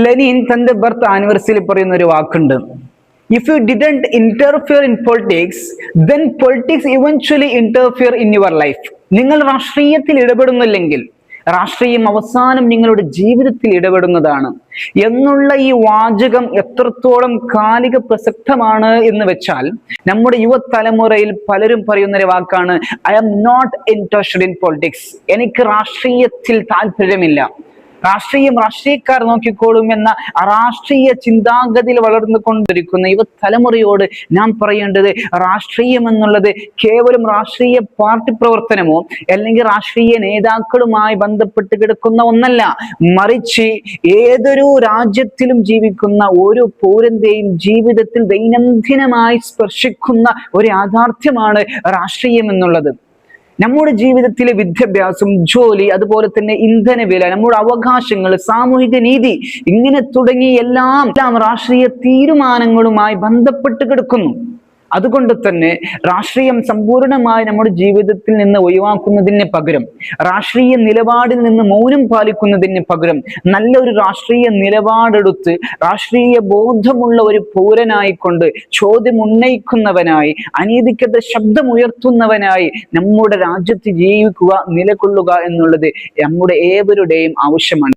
Lenin തന്റെ birth ആനിവേഴ്സറിയിൽ പറയുന്ന ഒരു വാക്കുണ്ട്. If you didn't interfere in politics, then politics eventually interfere in your life. നിങ്ങൾ രാഷ്ട്രീയത്തിൽ ഇടപെടുന്നില്ലെങ്കിൽ രാഷ്ട്രീയം അവസാനം നിങ്ങളുടെ ജീവിതത്തിൽ ഇടപെടുന്നതാണ് എന്നുള്ള ഈ വാചകം എത്രത്തോളം കാലിക പ്രസക്തമാണ് എന്ന് വെച്ചാൽ, നമ്മുടെ യുവതലമുറയിൽ പലരും പറയുന്ന ഒരു വാക്കാണ് I am not interested in politics. എനിക്ക് രാഷ്ട്രീയത്തിൽ താല്പര്യമില്ല, രാഷ്ട്രീയം രാഷ്ട്രീയക്കാർ നോക്കിക്കോളും എന്ന രാഷ്ട്രീയ ചിന്താഗതിയിൽ വളർന്നുകൊണ്ടിരിക്കുന്ന യുവതലമുറയോട് നാം പറയേണ്ടത്, രാഷ്ട്രീയം എന്നുള്ളത് കേവലം രാഷ്ട്രീയ പാർട്ടി പ്രവർത്തനമോ അല്ലെങ്കിൽ രാഷ്ട്രീയ നേതാക്കളുമായി ബന്ധപ്പെട്ട് കിടക്കുന്ന ഒന്നല്ല. മറിച്ച് ഏതൊരു രാജ്യത്തിലും ജീവിക്കുന്ന ഓരോ പൗരന്റെയും ജീവിതത്തിൽ ദൈനംദിനമായി സ്പർശിക്കുന്ന ഒരു യാഥാർത്ഥ്യമാണ് രാഷ്ട്രീയം എന്നുള്ളത്. നമ്മുടെ ജീവിതത്തിലെ വിദ്യാഭ്യാസം, ജോലി, അതുപോലെ തന്നെ ഇന്ധനവില, നമ്മുടെ അവകാശങ്ങൾ, സാമൂഹിക നീതി, ഇങ്ങനെ തുടങ്ങി എല്ലാം രാഷ്ട്രീയ തീരുമാനങ്ങളുമായി ബന്ധപ്പെട്ട് കിടക്കുന്നു. അതുകൊണ്ട് തന്നെ രാഷ്ട്രീയം സമ്പൂർണമായി നമ്മുടെ ജീവിതത്തിൽ നിന്ന് ഒഴിവാക്കുന്നതിന് പകരം, രാഷ്ട്രീയ നിലപാടിൽ നിന്ന് മൗനം പാലിക്കുന്നതിന് പകരം നല്ലൊരു രാഷ്ട്രീയ നിലപാടെടുത്ത് രാഷ്ട്രീയ ബോധമുള്ള ഒരു പൗരനായിക്കൊണ്ട് ചോദ്യം ഉന്നയിക്കുന്നവനായി, അനീതിക്കെതിരെ ശബ്ദമുയർത്തുന്നവനായി നമ്മുടെ രാജ്യത്ത് ജീവിക്കുക, നിലകൊള്ളുക എന്നുള്ളത് നമ്മുടെ ഏവരുടെയും ആവശ്യമാണ്.